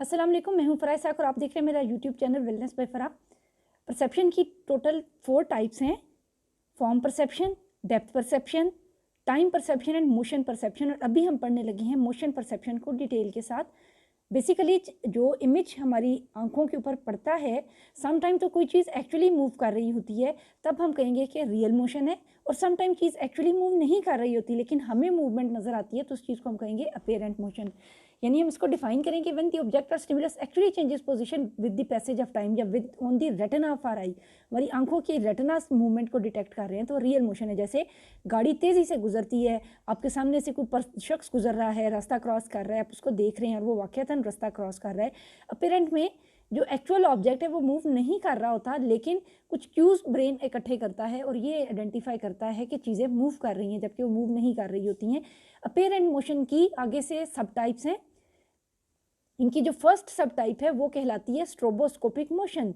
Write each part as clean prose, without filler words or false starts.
अस्सलाम वालेकुम, मैं हूं फराह साक और आप देख रहे हैं मेरा YouTube channel wellness by Farah. Perception की टोटल 4 टाइप्स हैं। Form perception, depth perception, time perception and motion perception. और अभी हम पढ़ने लगे हैं मोशन परसेप्शन को डिटेल के साथ। बेसिकली जो इमेज हमारी आंखों के ऊपर पड़ता है, सम टाइम तो कोई चीज़ एक्चुअली मूव कर रही होती है, तब हम कहेंगे कि रियल मोशन है। और सम टाइम चीज़ एक्चुअली मूव नहीं कर रही होती लेकिन हमें मूवमेंट नज़र आती है, तो उस चीज़ को हम कहेंगे अपेरेंट मोशन। यानी हम इसको डिफाइन करें कि व्हेन द ऑब्जेक्ट और stimulus actually changes position with the passage of time या with on the retina of our eye, हमारी आंखों की रेटिना मूवमेंट को डिटेक्ट कर रहे हैं, तो रियल मोशन है। जैसे गाड़ी तेज़ी से गुजरती है, आपके सामने से कोई शख्स गुजर रहा है, रास्ता क्रॉस कर रहा है, आप उसको देख रहे हैं और वो वाकईतन रास्ता क्रॉस कर रहा है। अपेरेंट में जो एक्चुअल ऑब्जेक्ट है वो मूव नहीं कर रहा होता, लेकिन कुछ क्यूज ब्रेन इकट्ठे करता है और ये आइडेंटिफाई करता है कि चीज़ें मूव कर रही हैं जबकि वो मूव नहीं कर रही होती हैं। अपेरेंट मोशन की आगे से सब टाइप्स हैं। इनकी जो फर्स्ट सब टाइप है वो कहलाती है स्ट्रोबोस्कोपिक मोशन।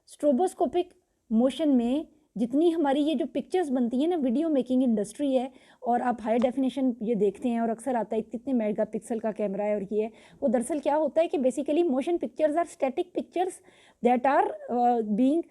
स्ट्रोबोस्कोपिक मोशन में जितनी हमारी ये जो पिक्चर्स बनती है ना, वीडियो मेकिंग इंडस्ट्री है, और आप हाई डेफिनेशन ये देखते हैं और अक्सर आता है कितने मेगापिक्सल का कैमरा है, और ये है वो दरअसल क्या होता है कि basically motion pictures are static pictures that are being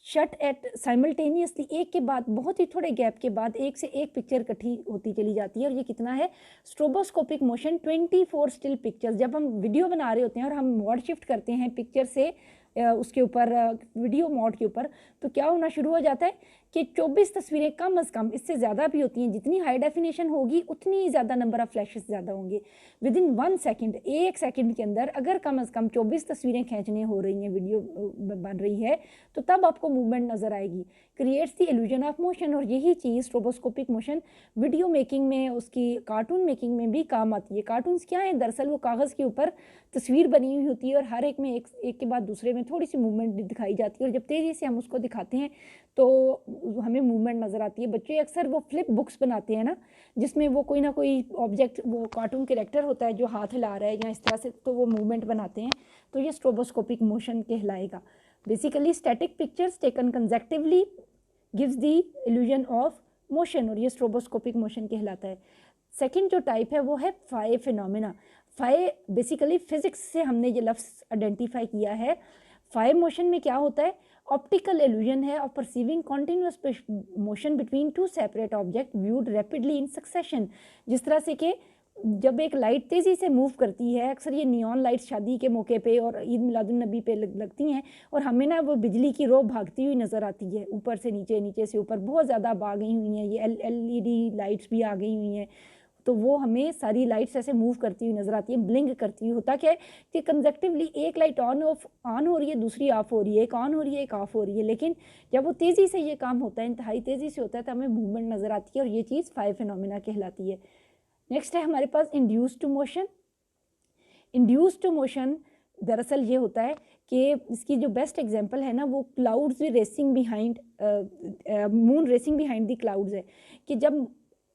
shot at simultaneously. एक के बाद बहुत ही थोड़े गैप के बाद एक से एक पिक्चर इकट्ठी होती चली जाती है, और ये कितना है स्ट्रोबोस्कोपिक मोशन 24 स्टिल पिक्चर्स। जब हम वीडियो बना रहे होते हैं और हम मोड शिफ्ट करते हैं पिक्चर से उसके ऊपर वीडियो मोड के ऊपर, तो क्या होना शुरू हो जाता है कि 24 तस्वीरें कम अज़ कम, इससे ज़्यादा भी होती हैं, जितनी हाई डेफिनेशन होगी उतनी ज़्यादा नंबर ऑफ फ्लैशेस ज़्यादा होंगे। विद इन 1 सेकेंड, 1 सेकेंड के अंदर अगर कम अज़ कम 24 तस्वीरें खींचने हो रही हैं, वीडियो बन रही है, तो तब आपको मूवमेंट नज़र आएगी। Creates the illusion of motion. और यही चीज़ स्ट्रोबोस्कोपिक मोशन वीडियो मेकिंग में, उसकी कार्टून मेकिंग में भी काम आती है। कार्टून्स क्या है, दरअसल वो कागज़ के ऊपर तस्वीर बनी हुई होती है और हर एक में एक के बाद दूसरे में थोड़ी सी मूवमेंट दिखाई जाती है, और जब तेज़ी से हम उसको दिखाते हैं तो हमें मूवमेंट नज़र आती है। बच्चे अक्सर वो फ्लिप बुक्स बनाते हैं ना, जिसमें वो कोई ना कोई ऑब्जेक्ट, वो कार्टून कैरेक्टर होता है जो हाथ हिला रहा है या इस तरह से, तो वो मूवमेंट बनाते हैं, तो ये स्ट्रोबोस्कोपिक मोशन कहलाएगा। Basically static pictures taken consecutively gives the illusion of motion, और ये स्ट्रोबोस्कोपिक मोशन कहलाता है। सेकंड जो टाइप है वो है phi phenomena. Phi basically physics से हमने ये लफ्ज़ आइडेंटिफाई किया है। फाई मोशन में क्या होता है, ऑप्टिकल इल्यूजन है of perceiving continuous motion between two separate object viewed rapidly in succession. जिस तरह से कि जब एक लाइट तेज़ी से मूव करती है, अक्सर ये नियॉन लाइट शादी के मौके पे और ईद मिलादुन्नबी पे लगती हैं, और हमें ना वो बिजली की रो भागती हुई नज़र आती है, ऊपर से नीचे, नीचे से ऊपर, बहुत ज़्यादा अब आ गई हुई हैं, ये LED लाइट्स भी आ गई हुई हैं, तो वो हमें सारी लाइट्स ऐसे मूव करती हुई नज़र आती है, ब्लिंक करती हुई। होता क्या है कि कंसेक्टिवली एक लाइट ऑन हो रही है, दूसरी ऑफ हो रही है, एक ऑन हो रही है, एक ऑफ हो रही है, लेकिन जब वो तेज़ी से ये काम होता है, इंतहाई तेज़ी से होता है, तो हमें मूवमेंट नज़र आती है, और ये चीज़ फाई फिनोमेना कहलाती है। नेक्स्ट है हमारे पास इंड्यूस्ड मोशन। इंड्यूस्ड मोशन दरअसल ये होता है कि इसकी जो बेस्ट एग्जांपल है ना, वो clouds racing behind moon racing behind the clouds है, कि जब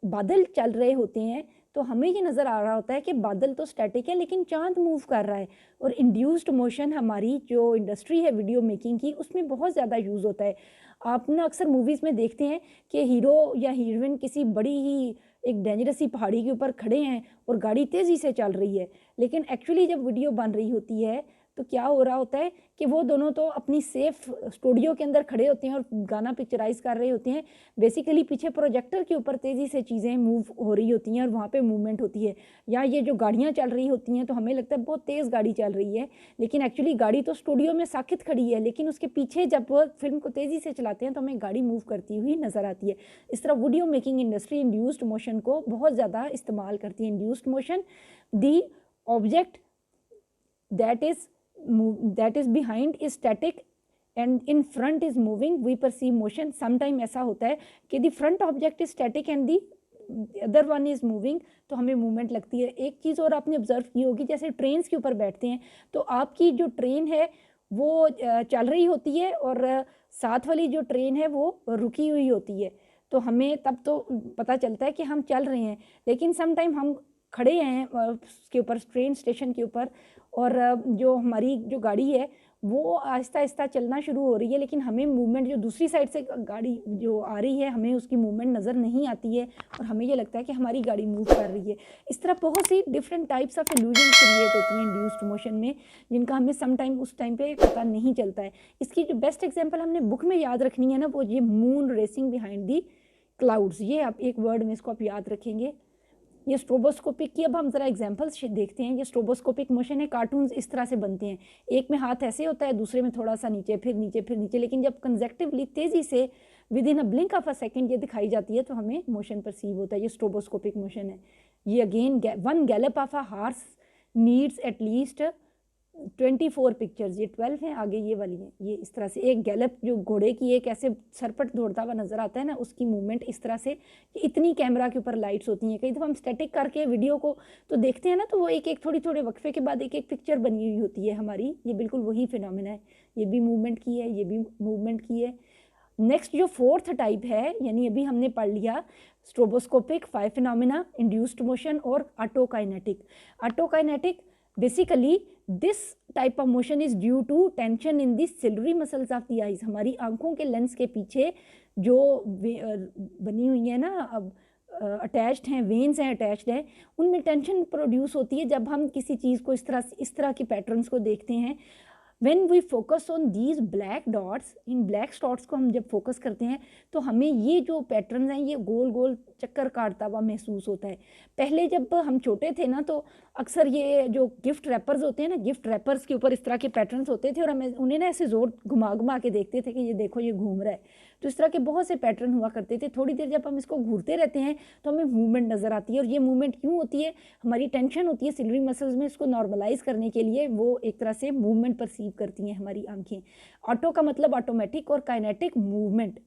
बादल चल रहे होते हैं तो हमें ये नज़र आ रहा होता है कि बादल तो स्टैटिक है लेकिन चांद मूव कर रहा है। और इंड्यूस्ड मोशन हमारी जो इंडस्ट्री है वीडियो मेकिंग की, उसमें बहुत ज़्यादा यूज़ होता है। आप ना अक्सर मूवीज़ में देखते हैं कि हीरो या हीरोइन किसी बड़ी ही एक डेंजरस सी पहाड़ी के ऊपर खड़े हैं और गाड़ी तेज़ी से चल रही है, लेकिन एक्चुअली जब वीडियो बन रही होती है तो क्या हो रहा होता है कि वो दोनों तो अपनी सेफ स्टूडियो के अंदर खड़े होते हैं और गाना पिक्चराइज कर रहे होते हैं। बेसिकली पीछे प्रोजेक्टर के ऊपर तेज़ी से चीज़ें मूव हो रही होती हैं और वहाँ पे मूवमेंट होती है। या ये जो गाड़ियाँ चल रही होती हैं तो हमें लगता है बहुत तेज़ गाड़ी चल रही है, लेकिन एक्चुअली गाड़ी तो स्टूडियो में साकित खड़ी है, लेकिन उसके पीछे जब वो फिल्म को तेज़ी से चलाते हैं तो हमें गाड़ी मूव करती हुई नज़र आती है। इस तरह video making industry induced motion को बहुत ज़्यादा इस्तेमाल करती है। Induced motion, the object that is behind is static and in front is moving, we perceive motion. sometime ऐसा होता है कि the front object is static and the other one is moving, तो हमें मूवमेंट लगती है। एक चीज़ और आपने ऑब्जर्व की होगी, जैसे ट्रेन्स के ऊपर बैठते हैं तो आपकी जो ट्रेन है वो चल रही होती है और साथ वाली जो ट्रेन है वो रुकी हुई होती है, तो हमें तब तो पता चलता है कि हम चल रहे हैं। लेकिन सम टाइम हम खड़े हैं उसके ऊपर, ट्रेन स्टेशन के ऊपर, और जो हमारी जो गाड़ी है वो आहिस्ता आहिस्ता चलना शुरू हो रही है, लेकिन हमें मूवमेंट जो दूसरी साइड से गाड़ी जो आ रही है हमें उसकी मूवमेंट नज़र नहीं आती है और हमें ये लगता है कि हमारी गाड़ी मूव कर रही है। इस तरह बहुत सी different types of illusion create होती हैं इंड्यूस्ड मोशन में, जिनका हमें सम टाइम उस टाइम पे पता नहीं चलता है। इसकी जो बेस्ट एग्जांपल हमने बुक में याद रखनी है ना, वो ये moon racing behind the clouds, ये आप एक वर्ड में इसको आप याद रखेंगे। ये स्ट्रोबोस्कोपिक की अब हम ज़रा एग्जांपल्स देखते हैं। ये स्ट्रोबोस्कोपिक मोशन है, कार्टून्स इस तरह से बनते हैं, एक में हाथ ऐसे होता है, दूसरे में थोड़ा सा नीचे, फिर नीचे, फिर नीचे, लेकिन जब कंजेक्टिवली तेज़ी से with in a blink of a second ये दिखाई जाती है तो हमें मोशन परसीव होता है। ये स्ट्रोबोस्कोपिक मोशन है। ये again one gallop of a horse needs at least 24 पिक्चर्स, ये 12 हैं, आगे ये वाली है। ये इस तरह से एक गैलप जो घोड़े की एक ऐसे सरपट दौड़ता हुआ नज़र आता है ना, उसकी मूवमेंट इस तरह से, इतनी कैमरा के ऊपर लाइट्स होती हैं। कई दफ़ा हम स्टैटिक करके वीडियो को तो देखते हैं ना, तो वो एक एक थोड़ी थोड़े वक्फे के बाद एक एक पिक्चर बनी हुई होती है हमारी। ये बिल्कुल वही फिनोमिना है, ये भी मूवमेंट की है, ये भी मूवमेंट की है। नेक्स्ट जो फोर्थ टाइप है, यानी अभी हमने पढ़ लिया स्ट्रोबोस्कोपिक, 5 फिनोमिना, इंड्यूस्ड मोशन और autokinetic. Autokinetic basically this type of motion is due to tension in the ciliary muscles of the eyes. हमारी आंखों के लेंस के पीछे जो बनी हुई है ना, अब अटैच्ड हैं, वेन्स हैं अटैच्ड हैं, उनमें टेंशन प्रोड्यूस होती है जब हम किसी चीज़ को इस तरह के पैटर्न्स को देखते हैं। When we focus on these black dots, in black dots को हम जब फोकस करते हैं तो हमें ये जो पैटर्न्स हैं ये गोल गोल चक्कर काटता हुआ महसूस होता है। पहले जब हम छोटे थे ना, तो अक्सर ये जो गिफ्ट रैपर्स होते हैं ना, गिफ्ट रैपर्स के ऊपर इस तरह के पैटर्न्स होते थे और हमें उन्हें ना ऐसे जोर घुमा घुमा के देखते थे कि ये देखो ये घूम रहा है। तो इस तरह के बहुत से पैटर्न हुआ करते थे। थोड़ी देर जब हम इसको घूरते रहते हैं तो हमें मूवमेंट नज़र आती है, और ये मूवमेंट क्यों होती है, हमारी टेंशन होती है सिलरी मसल्स में, इसको नॉर्मलाइज करने के लिए वो एक तरह से मूवमेंट परसीव करती हैं हमारी आंखें। ऑटो का मतलब ऑटोमेटिक और काइनेटिक मूवमेंट,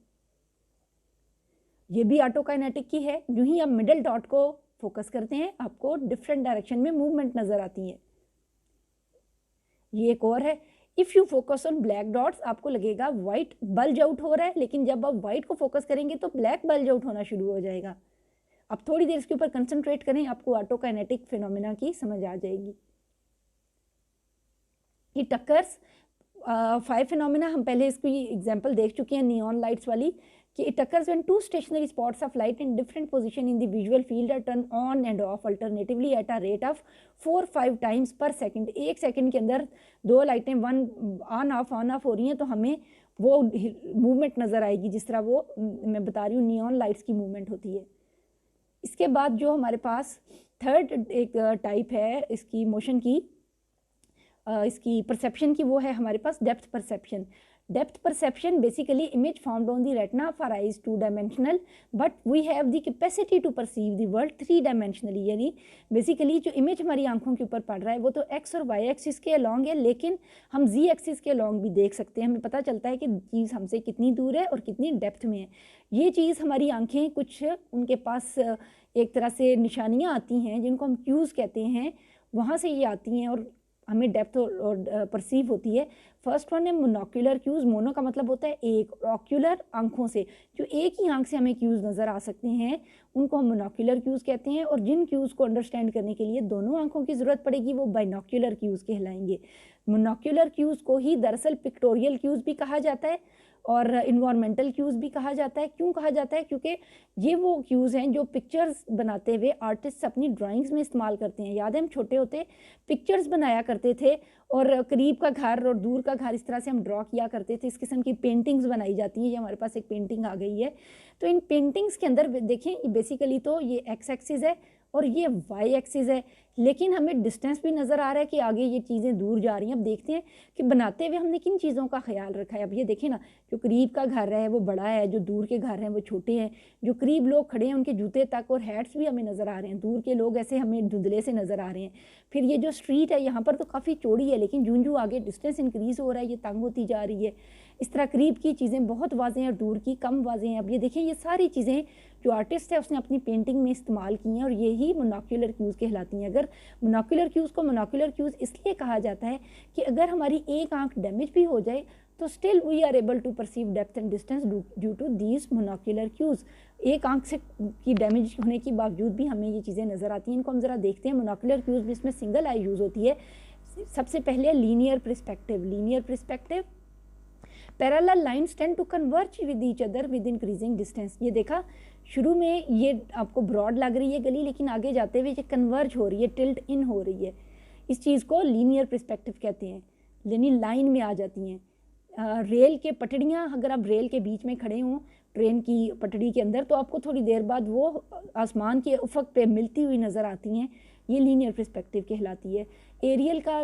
ये भी ऑटोकाइनेटिक की है। यूं ही आप मिडिल डॉट को फोकस करते हैं आपको डिफरेंट डायरेक्शन में मूवमेंट नजर आती है। ये एक और है, if you focus on black dots, आपको लगेगा वाइट बल्ज आउट हो रहा है, लेकिन जब आप वाइट को फोकस करेंगे तो ब्लैक बल्ज आउट होना शुरू हो जाएगा। अब थोड़ी देर इसके ऊपर कंसंट्रेट करें, आपको ऑटोकाइनेटिक फिनोमिना की समझ आ जाएगी। इट अकर्स 5 फिनोमिना, हम पहले इसकी एग्जांपल देख चुके हैं नियॉन लाइट्स वाली, कि it occurs when two stationary spots of light in different position in the visual field are turned on and off alternatively at a rate of 4-5 times per second। एक second के अंदर दो लाइटें one on off हो रही हैं तो हमें वो मूवमेंट नज़र आएगी, जिस तरह वो मैं बता रही हूँ नियॉन लाइट्स की मूवमेंट होती है। इसके बाद जो हमारे पास थर्ड एक टाइप है इसकी मोशन की, इसकी परसेप्शन की, वो है हमारे पास depth perception. Depth perception basically image formed on the retina of our eyes 2-dimensional, but we have the capacity to perceive the world 3-dimensionally। यानी बेसिकली जो इमेज हमारी आंखों के ऊपर पड़ रहा है वो तो एक्स और वाई एक्सिस के अलॉन्ग है, लेकिन हम जी एक्सिस के अलॉन्ग भी देख सकते हैं। हमें पता चलता है कि चीज़ हमसे कितनी दूर है और कितनी डेप्थ में है। ये चीज़ हमारी आंखें कुछ उनके पास एक तरह से निशानियाँ आती हैं जिनको हम क्यूज़ कहते हैं, वहाँ से ये आती हैं और हमें डेप्थ और परसीव होती है। फर्स्ट वन है मोनोक्यूलर क्यूज़। मोनो का मतलब होता है एक, ऑक्यूलर आंखों से, जो एक ही आंख से हमें क्यूज़ नज़र आ सकते हैं उनको हम मोनोक्यूलर क्यूज़ कहते हैं। और जिन क्यूज़ को अंडरस्टैंड करने के लिए दोनों आंखों की ज़रूरत पड़ेगी वो बाइनोक्यूलर क्यूज़ कहलाएंगे। मोनोक्यूलर क्यूज़ को ही दरअसल पिक्टोरियल क्यूज़ भी कहा जाता है और इन्वायरमेंटल क्यूज़ भी कहा जाता है। क्यों कहा जाता है? क्योंकि ये वो क्यूज़ हैं जो पिक्चर्स बनाते हुए आर्टिस्ट अपनी ड्राइंग्स में इस्तेमाल करते हैं। याद है हम छोटे होते पिक्चर्स बनाया करते थे और करीब का घर और दूर का घर इस तरह से हम ड्रॉ किया करते थे। इस किस्म की पेंटिंग्स बनाई जाती हैं। ये हमारे पास एक पेंटिंग आ गई है। तो इन पेंटिंग्स के अंदर देखें बेसिकली तो ये एक्स एक्सिस है और ये वाई एक्सिस है, लेकिन हमें डिस्टेंस भी नज़र आ रहा है कि आगे ये चीज़ें दूर जा रही हैं। अब देखते हैं कि बनाते हुए हमने किन चीज़ों का ख्याल रखा है। अब ये देखें ना, जो करीब का घर है वो बड़ा है, जो दूर के घर हैं वो छोटे हैं। जो करीब लोग खड़े हैं उनके जूते तक और हैट्स भी हमें नज़र आ रहे हैं, दूर के लोग ऐसे हमें धुंधले से नज़र आ रहे हैं। फिर ये जो स्ट्रीट है यहाँ पर तो काफ़ी चौड़ी है, लेकिन जूं जूं आगे डिस्टेंस इंक्रीज़ हो रहा है ये तंग होती जा रही है। इस तरह करीब की चीज़ें बहुत वाज़े हैं और दूर की कम वाज़े हैं। अब ये देखें ये सारी चीज़ें जो आर्टिस्ट है उसने अपनी पेंटिंग में इस्तेमाल की हैं और यही मोनोक्यूलर क्यूज़ कहलाती हैं। अगर मोनोक्यूलर क्यूज़ को मोनोक्यूलर क्यूज़ इसलिए कहा जाता है कि अगर हमारी एक आंख डैमेज भी हो जाए तो still we are able to perceive depth and distance due to these monocular cues. एक आंख से की डैमेज होने के बावजूद भी हमें ये चीज़ें नज़र आती हैं। इनको हम ज़रा देखते हैं। मोनोक्यूलर क्यूज़ में इसमें सिंगल आई यूज़ होती है। सबसे पहले linear perspective. Linear perspective, parallel lines tend to converge with each other with increasing distance. ये देखा, शुरू में ये आपको ब्रॉड लग रही है गली, लेकिन आगे जाते हुए ये कन्वर्ज हो रही है, टिल्ट इन हो रही है। इस चीज़ को लीनियर पर्सपेक्टिव कहते हैं, यानी लाइन में आ जाती हैं। रेल के पटड़ियाँ, अगर आप रेल के बीच में खड़े हों ट्रेन की पटड़ी के अंदर, तो आपको थोड़ी देर बाद वो आसमान के उफक पे मिलती हुई नज़र आती हैं, ये लीनियर पर्सपेक्टिव कहलाती है। एरियल का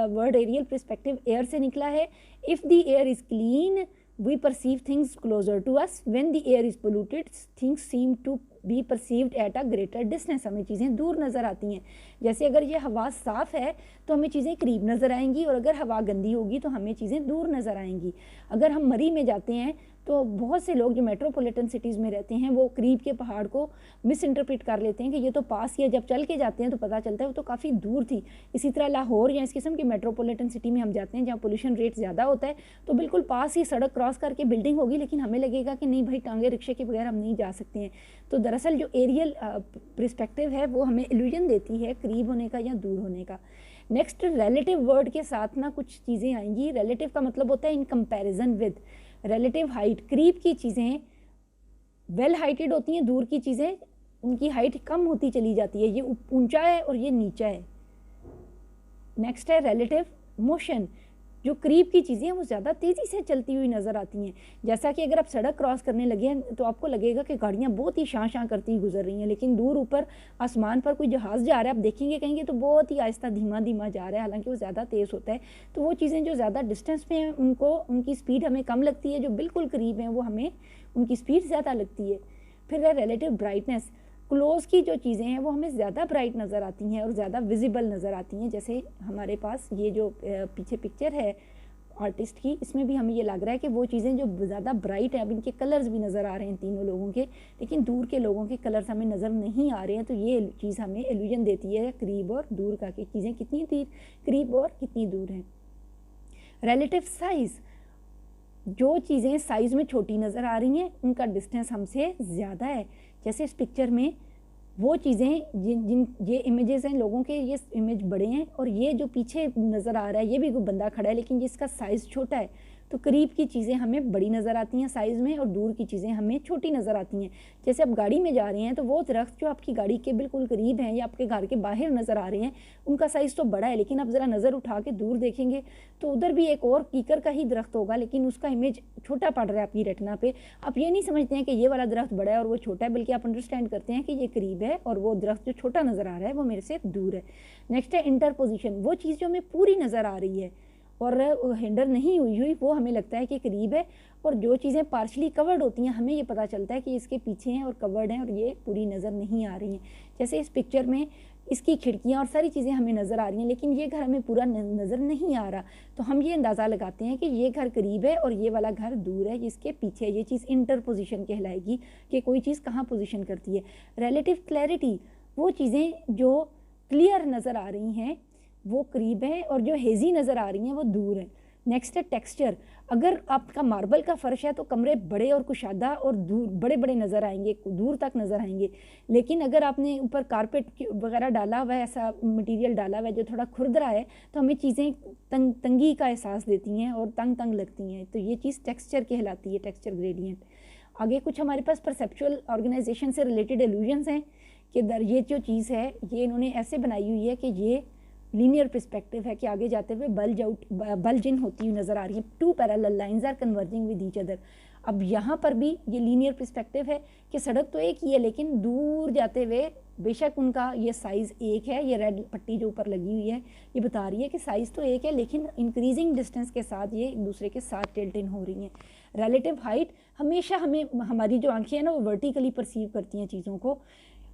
वर्ड एरियल पर्सपेक्टिव एयर से निकला है। If the air is clean we perceive things closer to us, when the air is polluted things seem to be perceived at a greater distance. हमें चीज़ें दूर नज़र आती हैं। जैसे अगर ये हवा साफ़ है तो हमें चीज़ें करीब नज़र आएंगी, और अगर हवा गंदी होगी तो हमें चीज़ें दूर नज़र आएंगी। अगर हम मरी में जाते हैं तो बहुत से लोग जो मेट्रोपॉलिटन सिटीज़ में रहते हैं वो करीब के पहाड़ को मिस इंटरप्रेट कर लेते हैं कि ये तो पास ही है, जब चल के जाते हैं तो पता चलता है वो तो काफ़ी दूर थी। इसी तरह लाहौर या इस किस्म की मेट्रोपॉलिटन सिटी में हम जाते हैं जहाँ पोल्यूशन रेट ज़्यादा होता है, तो बिल्कुल पास ही सड़क क्रॉस करके बिल्डिंग होगी, लेकिन हमें लगेगा कि नहीं भाई, टांगे रिक्शे के बगैर हम नहीं जा सकते हैं। तो दरअसल जो एरियल पर्सपेक्टिव है वो हमें इल्यूजन देती है करीब होने का या दूर होने का। नेक्स्ट, रिलेटिव वर्ड के साथ ना कुछ चीज़ें आएंगी। रिलेटिव का मतलब होता है in comparison with. Relative height, करीब की चीज़ें वेल हाइटेड होती हैं, दूर की चीज़ें उनकी हाइट कम होती चली जाती है, ये ऊंचा है और ये नीचा है। नेक्स्ट है रिलेटिव मोशन, जो करीब की चीज़ें हैं वो ज़्यादा तेज़ी से चलती हुई नज़र आती हैं। जैसा कि अगर आप सड़क क्रॉस करने लगे हैं तो आपको लगेगा कि गाड़ियाँ बहुत ही शां शां करती गुजर रही हैं, लेकिन दूर ऊपर आसमान पर कोई जहाज़ जा रहा है, आप देखेंगे कहेंगे तो बहुत ही आहिस्ता धीमा धीमा जा रहा है, हालांकि वो ज़्यादा तेज़ होता है। तो वो चीज़ें जो ज़्यादा डिस्टेंस पे हैं उनकी स्पीड हमें कम लगती है, जो बिल्कुल करीब हैं वो हमें उनकी स्पीड ज़्यादा लगती है। फिर है रिलेटिव ब्राइटनेस, क्लोज की जो चीज़ें हैं वो हमें ज़्यादा ब्राइट नज़र आती हैं और ज़्यादा विजिबल नज़र आती हैं। जैसे हमारे पास ये जो पीछे पिक्चर है आर्टिस्ट की, इसमें भी हमें ये लग रहा है कि वो चीज़ें जो ज़्यादा ब्राइट है, अब इनके कलर्स भी नज़र आ रहे हैं तीनों लोगों के, लेकिन दूर के लोगों के कलर्स हमें नज़र नहीं आ रहे हैं। तो ये चीज़ हमें इल्यूजन देती है करीब और दूर का, कि चीज़ें कितनी करीब और कितनी दूर हैं। रिलेटिव साइज़, जो चीज़ें साइज़ में छोटी नज़र आ रही हैं उनका डिस्टेंस हमसे ज़्यादा है। जैसे इस पिक्चर में वो चीज़ें जिन ये इमेजेस हैं लोगों के, ये इमेज बड़े हैं, और ये जो पीछे नज़र आ रहा है ये भी कोई बंदा खड़ा है, लेकिन जिसका साइज़ छोटा है। तो करीब की चीज़ें हमें बड़ी नज़र आती हैं साइज़ में, और दूर की चीज़ें हमें छोटी नज़र आती हैं। जैसे आप गाड़ी में जा रहे हैं तो वो दरख्त जो आपकी गाड़ी के बिल्कुल करीब हैं या आपके घर के बाहर नज़र आ रहे हैं, उनका साइज़ तो बड़ा है, लेकिन आप ज़रा नज़र उठा के दूर देखेंगे तो उधर भी एक और कीकर का ही दरख्त होगा, लेकिन उसका इमेज छोटा पड़ रहा है आपकी रेटिना पे। आप ये नहीं समझते हैं कि ये वाला दरख्त बड़ा है और वो छोटा है, बल्कि आप अंडरस्टैंड करते हैं कि ये करीब है और वो दरख्त जो छोटा नज़र आ रहा है वो मेरे से दूर है। नेक्स्ट है इंटरपोजिशन, वो चीज़ जो हमें पूरी नज़र आ रही है और हिंडर नहीं हुई वो हमें लगता है कि करीब है, और जो चीज़ें पार्शली कवर्ड होती हैं हमें ये पता चलता है कि इसके पीछे हैं और कवर्ड हैं और ये पूरी नज़र नहीं आ रही हैं। जैसे इस पिक्चर में इसकी खिड़कियाँ और सारी चीज़ें हमें नज़र आ रही हैं, लेकिन ये घर हमें पूरा नज़र नहीं आ रहा, तो हम ये अंदाज़ा लगाते हैं कि ये घर करीब है और ये वाला घर दूर है जिसके पीछे। ये चीज़ इंटरपोजिशन कहलाएगी कि कोई चीज़ कहाँ पोजिशन करती है। रिलेटिव क्लैरिटी, वो चीज़ें जो क्लियर नज़र आ रही हैं वो करीब है और जो हेजी नज़र आ रही हैं वो दूर है। नेक्स्ट है टेक्सचर, अगर आपका मार्बल का फर्श है तो कमरे बड़े और कुशादा और दूर बड़े बड़े नज़र आएंगे, दूर तक नज़र आएंगे, लेकिन अगर आपने ऊपर कारपेट वगैरह डाला हुआ है, ऐसा मटेरियल डाला हुआ है जो थोड़ा खुरदरा है, तो हमें चीज़ें तंगी का एहसास देती हैं और तंग लगती हैं। तो ये चीज़ टेक्सचर कहलाती है, टेक्सचर ग्रेडियंट। आगे कुछ हमारे पास परसेप्चुअल ऑर्गेनाइजेशन से रिलेटेड इल्यूजन्स हैं कि ये जो चीज़ है ये इन्होंने ऐसे बनाई हुई है कि ये लीनियर पर्सपेक्टिव है कि आगे जाते हुए बल्ज इन होती हुई नज़र आ रही है। Two parallel lines are converging with each other. अब यहाँ पर भी ये लीनियर पर्सपेक्टिव है कि सड़क तो एक ही है, लेकिन दूर जाते हुए बेशक उनका ये साइज़ एक है, ये रेड पट्टी जो ऊपर लगी हुई है ये बता रही है कि साइज़ तो एक है, लेकिन इंक्रीजिंग डिस्टेंस के साथ ये एक दूसरे के साथ टिल्ट इन हो रही हैं। रिलेटिव हाइट, हमेशा हमारी जो आंखें हैं ना वो वर्टिकली परसीव करती हैं चीज़ों को,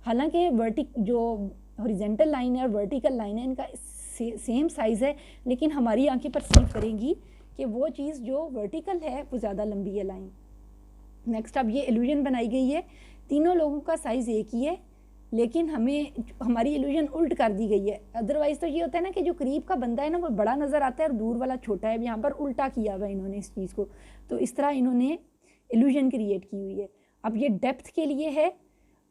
हालांकि जो हॉरिजेंटल लाइन है और वर्टिकल लाइन है इनका सेम साइज़ है, लेकिन हमारी आंखें परसीव करेंगी कि वो चीज़ जो वर्टिकल है वो ज़्यादा लंबी है लाइन। नेक्स्ट अब ये इल्यूजन बनाई गई है, तीनों लोगों का साइज़ एक ही है, लेकिन हमारी इल्यूजन उल्ट कर दी गई है। अदरवाइज़ तो ये होता है ना कि जो करीब का बंदा है ना वो बड़ा नज़र आता है और दूर वाला छोटा है, यहाँ पर उल्टा किया हुआ है इन्होंने इस चीज़ को, तो इस तरह इन्होंने इल्यूजन क्रिएट की हुई है। अब ये डेप्थ के लिए है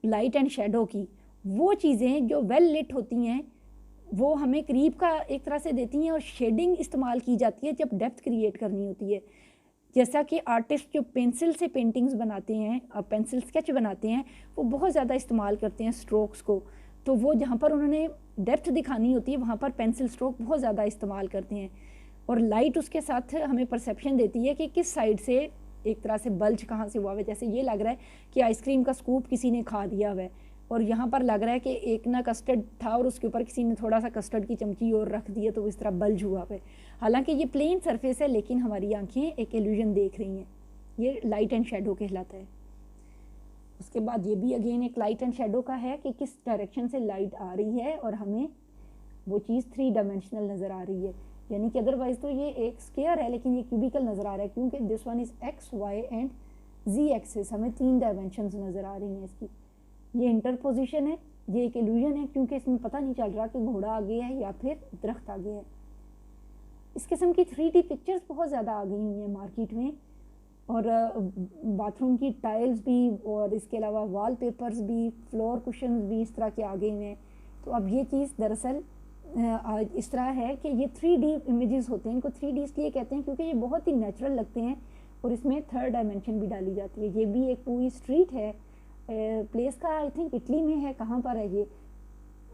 लाइट एंड शेडो की, वो चीज़ें जो वेल लिट होती हैं वो हमें करीब का एक तरह से देती हैं, और शेडिंग इस्तेमाल की जाती है जब डेप्थ क्रिएट करनी होती है। जैसा कि आर्टिस्ट जो पेंसिल से पेंटिंग्स बनाते हैं, पेंसिल स्केच बनाते हैं, वो बहुत ज़्यादा इस्तेमाल करते हैं स्ट्रोक्स को। तो वो जहाँ पर उन्होंने डेप्थ दिखानी होती है वहाँ पर पेंसिल स्ट्रोक बहुत ज़्यादा इस्तेमाल करते हैं। और लाइट उसके साथ हमें परसेप्शन देती है कि किस साइड से एक तरह से बल्ज कहाँ से हुआ है। जैसे ये लग रहा है कि आइसक्रीम का स्कूप किसी ने खा दिया हुआ है, और यहाँ पर लग रहा है कि एक ना कस्टर्ड था और उसके ऊपर किसी ने थोड़ा सा कस्टर्ड की चमची और रख दी है, तो इस तरह बल्ज हुआ है। हालांकि ये प्लेन सरफेस है, लेकिन हमारी आंखें एक इल्यूजन देख रही हैं। ये लाइट एंड शेडो कहलाता है। उसके बाद ये भी अगेन एक लाइट एंड शेडो का है कि किस डायरेक्शन से लाइट आ रही है और हमें वो चीज़ 3 डायमेंशनल नज़र आ रही है। यानी कि अदरवाइज तो ये एक स्क्वायर है, लेकिन ये क्यूबिकल नज़र आ रहा है, क्योंकि this one is X, Y and Z axis, हमें 3 डायमेंशंस नज़र आ रही हैं इसकी। ये इंटरपोजिशन है, ये एक इल्यूजन है, क्योंकि इसमें पता नहीं चल रहा कि घोड़ा आगे है या फिर दरख्त आगे है। इस किस्म की 3D पिक्चर्स बहुत ज़्यादा आ गई हुई हैं मार्केट में, और बाथरूम की टाइल्स भी, और इसके अलावा वॉल पेपर्स भी, फ्लोर कुशन्स भी इस तरह के आ गए हुए हैं। तो अब ये चीज़ दरअसल इस तरह है कि ये 3D इमेजेस होते हैं। इनको 3D इसलिए कहते हैं क्योंकि ये बहुत ही नेचुरल लगते हैं, और इसमें 3rd डायमेंशन भी डाली जाती है। ये भी एक पूरी स्ट्रीट है, प्लेस का आई थिंक इटली में है, कहाँ पर है ये,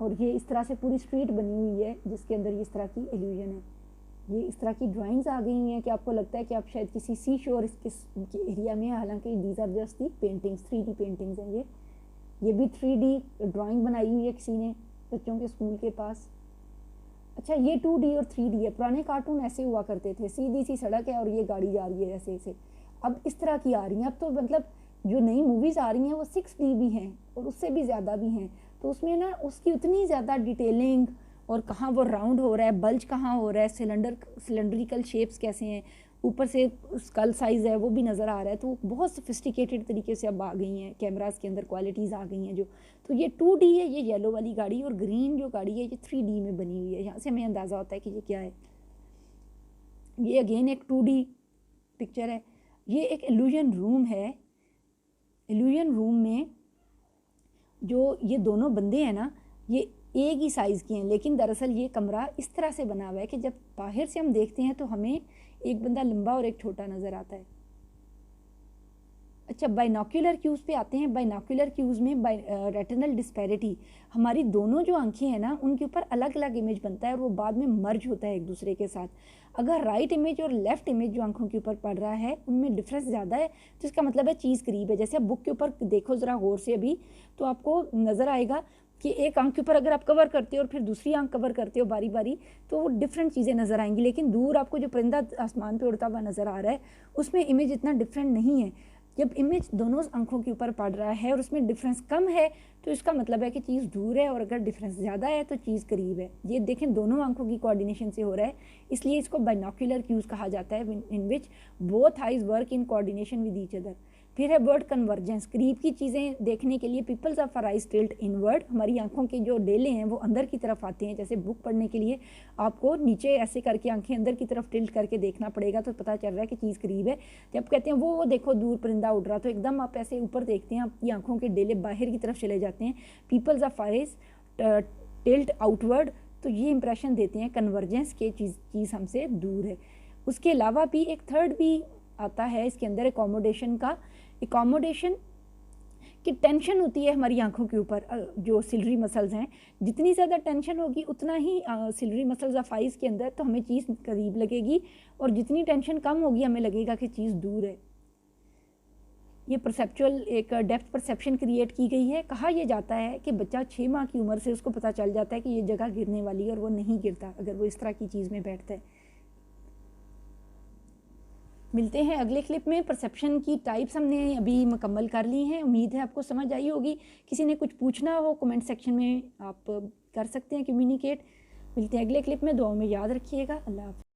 और ये इस तरह से पूरी स्ट्रीट बनी हुई है जिसके अंदर इस तरह की इल्यूजन है। ये इस तरह की ड्राइंग्स आ गई हैं कि आपको लगता है कि आप शायद किसी सी शोर के एरिया में, हालांकि these are just the paintings, 3D paintings हैं ये भी 3D ड्राइंग बनाई हुई है किसी ने बच्चों के स्कूल के पास। अच्छा, ये 2D और 3D है। पुराने कार्टून ऐसे हुआ करते थे, सीधी सी सड़क है और ये गाड़ी जा रही है ऐसे ऐसे। अब इस तरह की आ रही हैं। अब तो मतलब जो नई मूवीज़ आ रही हैं वो 6D भी हैं और उससे भी ज़्यादा भी हैं, तो उसमें ना उसकी उतनी ज़्यादा डिटेलिंग, और कहाँ वो राउंड हो रहा है, बल्ज कहाँ हो रहा है, सिलेंड्रिकल शेप्स कैसे हैं, ऊपर से स्कल साइज़ है वो भी नज़र आ रहा है। तो बहुत सोफिस्टिकेटेड तरीके से अब आ गई हैं कैमरास के अंदर, क्वालिटीज़ आ गई हैं जो। तो ये 2D है, ये येलो वाली गाड़ी, और ग्रीन जो गाड़ी है ये 3D में बनी हुई है। यहाँ से हमें अंदाज़ा होता है कि ये क्या है। ये अगेन एक 2D पिक्चर है। ये एक इल्यूजन रूम है। इल्यूजन रूम में जो ये दोनों बंदे हैं ना, ये एक ही साइज़ के हैं, लेकिन दरअसल ये कमरा इस तरह से बना हुआ है कि जब बाहर से हम देखते हैं तो हमें एक बंदा लंबा और एक छोटा नज़र आता है। अच्छा, बाइनोक्यूलर क्यूज़ पे आते हैं। बाइनोक्यूलर क्यूज़ में रेटिनल डिस्पैरिटी, हमारी दोनों जो आंखें हैं ना उनके ऊपर अलग अलग इमेज बनता है और वो बाद में मर्ज होता है एक दूसरे के साथ। अगर राइट इमेज और लेफ्ट इमेज जो आंखों के ऊपर पड़ रहा है उनमें डिफरेंस ज़्यादा है, तो इसका मतलब है चीज़ करीब है। जैसे आप बुक के ऊपर देखो ज़रा गौर से अभी, तो आपको नज़र आएगा कि एक आंख के ऊपर अगर आप कवर करते हो और फिर दूसरी आंख कवर करते हो बारी बारी, तो वो डिफरेंट चीज़ें नज़र आएंगी। लेकिन दूर आपको जो परिंदा आसमान पे उड़ता हुआ नज़र आ रहा है उसमें इमेज इतना डिफरेंट नहीं है। जब इमेज दोनों आंखों के ऊपर पड़ रहा है और उसमें डिफरेंस कम है, तो इसका मतलब है कि चीज़ दूर है, और अगर डिफरेंस ज़्यादा है तो चीज़ करीब है। ये देखें दोनों आंखों की कोऑर्डिनेशन से हो रहा है, इसलिए इसको बाइनोक्यूलर क्यूज़ कहा जाता है, in which both eyes work in coordination with each other. फिर है वर्ड कन्वर्जेंस, करीब की चीज़ें देखने के लिए pupils of our eyes tilt inward, हमारी आंखों के जो डेले हैं वो अंदर की तरफ आते हैं। जैसे बुक पढ़ने के लिए आपको नीचे ऐसे करके आंखें अंदर की तरफ टिल्ट करके देखना पड़ेगा, तो पता चल रहा है कि चीज़ करीब है। जब कहते हैं वो देखो दूर परिंदा उड़ रहा, तो एकदम आप ऐसे ऊपर देखते हैं, आपकी आंखों के डेले बाहर की तरफ चले जाते हैं, pupils of eyes tilt outward, तो ये इंप्रेशन देते हैं कन्वर्जेंस के चीज़ हमसे दूर है। उसके अलावा भी एक थर्ड भी आता है इसके अंदर, एकोमोडेशन का। एकोमोडेशन की टेंशन होती है हमारी आंखों के ऊपर, जो सिलरी मसल्स हैं, जितनी ज़्यादा टेंशन होगी उतना ही सिलरी मसल्स ऑफ आइज़ के अंदर तो हमें चीज़ करीब लगेगी, और जितनी टेंशन कम होगी हमें लगेगा कि चीज़ दूर है। ये परसेप्चुअल एक डेप्थ परसेप्शन क्रिएट की गई है। कहा यह जाता है कि बच्चा 6 माह की उम्र से उसको पता चल जाता है कि ये जगह गिरने वाली है, और वो नहीं गिरता अगर वो इस तरह की चीज़ में बैठता है। मिलते हैं अगले क्लिप में। परसेप्शन की टाइप्स हमने अभी मुकम्मल कर ली हैं, उम्मीद है आपको समझ आई होगी। किसी ने कुछ पूछना हो कमेंट सेक्शन में आप कर सकते हैं कम्युनिकेट। मिलते हैं अगले क्लिप में, दुआओं में याद रखिएगा। अल्लाह हाफ़िज़।